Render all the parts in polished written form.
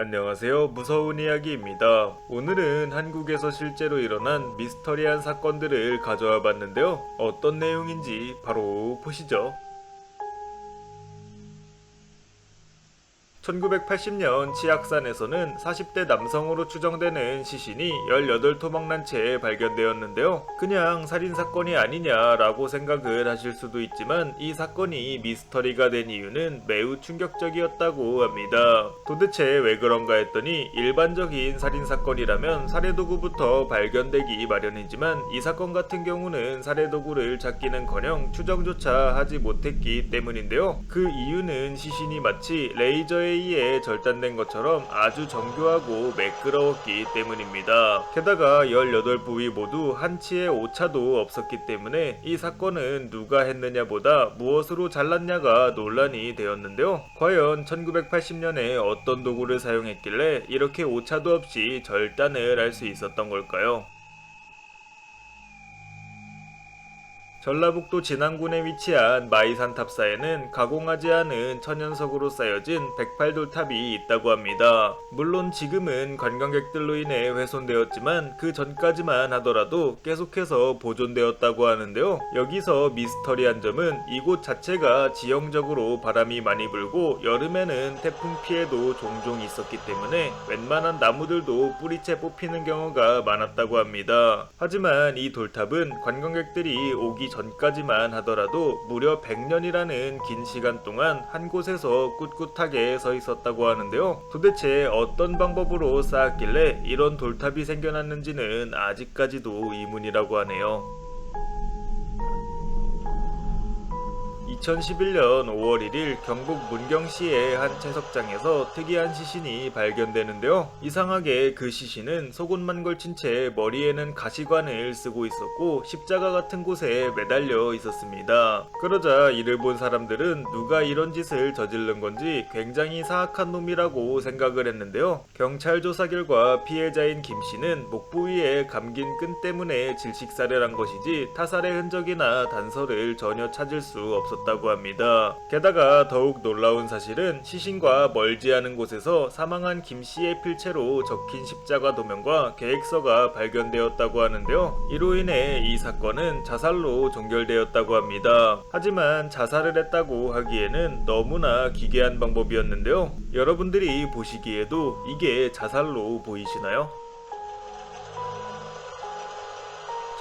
안녕하세요. 무서운 이야기입니다. 오늘은 한국에서 실제로 일어난 미스터리한 사건들을 가져와 봤는데요. 어떤 내용인지 바로 보시죠. 1980년 치악산에서는 40대 남성으로 추정되는 시신이 18토막난 채 발견되었는데요. 그냥 살인사건이 아니냐라고 생각을 하실 수도 있지만 이 사건이 미스터리가 된 이유는 매우 충격적이었다고 합니다. 도대체 왜 그런가 했더니 일반적인 살인사건이라면 살해도구부터 발견되기 마련이지만 이 사건 같은 경우는 살해도구를 찾기는커녕 추정조차 하지 못했기 때문인데요. 그 이유는 시신이 마치 레이저에 의해 절단된 것처럼 아주 정교하고 매끄러웠기 때문입니다. 게다가 18부위 모두 한치의 오차도 없었기 때문에 이 사건은 누가 했느냐보다 무엇으로 잘랐냐가 논란이 되었는데요. 과연 1980년에 어떤 도구를 사용했길래 이렇게 오차도 없이 절단을 할 수 있었던 걸까요? 전라북도 진안군에 위치한 마이산 탑사에는 가공하지 않은 천연석으로 쌓여진 108돌탑이 있다고 합니다. 물론 지금은 관광객들로 인해 훼손되었지만 그 전까지만 하더라도 계속해서 보존되었다고 하는데요. 여기서 미스터리한 점은 이곳 자체가 지형적으로 바람이 많이 불고 여름에는 태풍 피해도 종종 있었기 때문에 웬만한 나무들도 뿌리채 뽑히는 경우가 많았다고 합니다. 하지만 이 돌탑은 관광객들이 오기 전까지만 하더라도 무려 100년이라는 긴 시간 동안 한 곳에서 꿋꿋하게 서 있었다고 하는데요. 도대체 어떤 방법으로 쌓았길래 이런 돌탑이 생겨났는지는 아직까지도 의문이라고 하네요. 2011년 5월 1일 경북 문경시의 한 채석장에서 특이한 시신이 발견되는데요. 이상하게 그 시신은 속옷만 걸친 채 머리에는 가시관을 쓰고 있었고 십자가 같은 곳에 매달려 있었습니다. 그러자 이를 본 사람들은 누가 이런 짓을 저지른 건지 굉장히 사악한 놈이라고 생각을 했는데요. 경찰 조사 결과 피해자인 김 씨는 목 부위에 감긴 끈 때문에 질식사를 한 것이지 타살의 흔적이나 단서를 전혀 찾을 수 없었다고 합니다. 게다가 더욱 놀라운 사실은 시신과 멀지 않은 곳에서 사망한 김 씨의 필체로 적힌 십자가 도면과 계획서가 발견되었다고 하는데요. 이로 인해 이 사건은 자살로 종결되었다고 합니다. 하지만 자살을 했다고 하기에는 너무나 기괴한 방법이었는데요. 여러분들이 보시기에도 이게 자살로 보이시나요?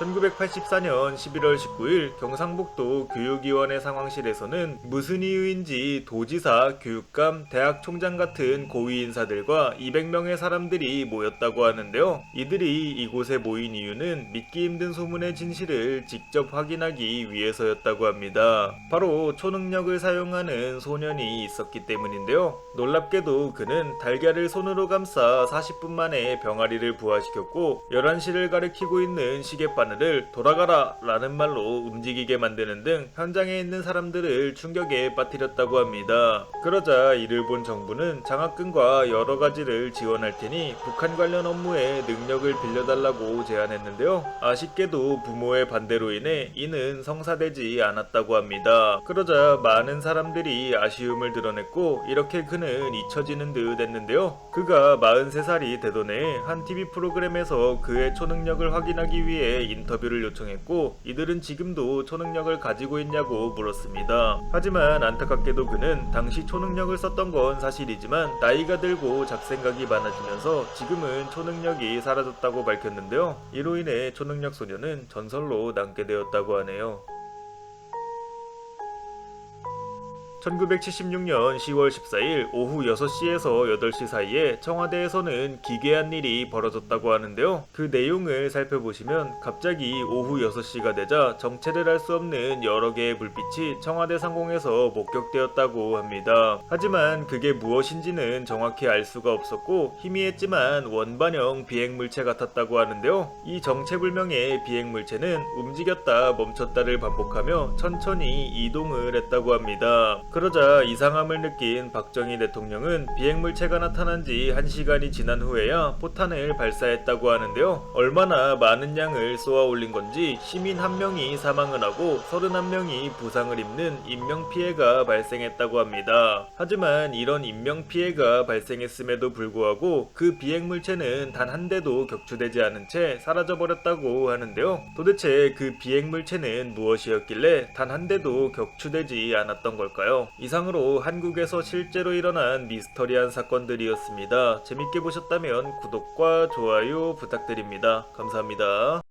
1984년 11월 19일 경상북도 교육위원회 상황실에서는 무슨 이유인지 도지사, 교육감, 대학 총장 같은 고위 인사들과 200명의 사람들이 모였다고 하는데요. 이들이 이곳에 모인 이유는 믿기 힘든 소문의 진실을 직접 확인하기 위해서였다고 합니다. 바로 초능력을 사용하는 소년이 있었기 때문인데요. 놀랍게도 그는 달걀을 손으로 감싸 40분 만에 병아리를 부화시켰고 11시를 가리키고 있는 시계바늘 을 돌아가라 라는 말로 움직이게 만드는 등 현장에 있는 사람들을 충격에 빠뜨렸다고 합니다. 그러자 이를 본 정부는 장학금과 여러 가지를 지원할 테니 북한 관련 업무에 능력을 빌려달라고 제안했는데요. 아쉽게도 부모의 반대로 인해 이는 성사되지 않았다고 합니다. 그러자 많은 사람들이 아쉬움을 드러냈고 이렇게 그는 잊혀지는 듯 했는데요. 그가 43살이 되던 해에 한 TV 프로그램에서 그의 초능력을 확인하기 위해 인터뷰를 요청했고 이들은 지금도 초능력을 가지고 있냐고 물었습니다. 하지만 안타깝게도 그는 당시 초능력을 썼던 건 사실이지만 나이가 들고 잡생각이 많아지면서 지금은 초능력이 사라졌다고 밝혔는데요. 이로 인해 초능력 소녀는 전설로 남게 되었다고 하네요. 1976년 10월 14일 오후 6시에서 8시 사이에 청와대에서는 기괴한 일이 벌어졌다고 하는데요. 그 내용을 살펴보시면 갑자기 오후 6시가 되자 정체를 알 수 없는 여러 개의 불빛이 청와대 상공에서 목격되었다고 합니다. 하지만 그게 무엇인지는 정확히 알 수가 없었고 희미했지만 원반형 비행물체 같았다고 하는데요. 이 정체불명의 비행물체는 움직였다 멈췄다를 반복하며 천천히 이동을 했다고 합니다. 그러자 이상함을 느낀 박정희 대통령은 비행물체가 나타난 지 1시간이 지난 후에야 포탄을 발사했다고 하는데요. 얼마나 많은 양을 쏘아 올린 건지 시민 1명이 사망을 하고 31명이 부상을 입는 인명피해가 발생했다고 합니다. 하지만 이런 인명피해가 발생했음에도 불구하고 그 비행물체는 단 한 대도 격추되지 않은 채 사라져버렸다고 하는데요. 도대체 그 비행물체는 무엇이었길래 단 한 대도 격추되지 않았던 걸까요? 이상으로 한국에서 실제로 일어난 미스터리한 사건들이었습니다. 재밌게 보셨다면 구독과 좋아요 부탁드립니다. 감사합니다.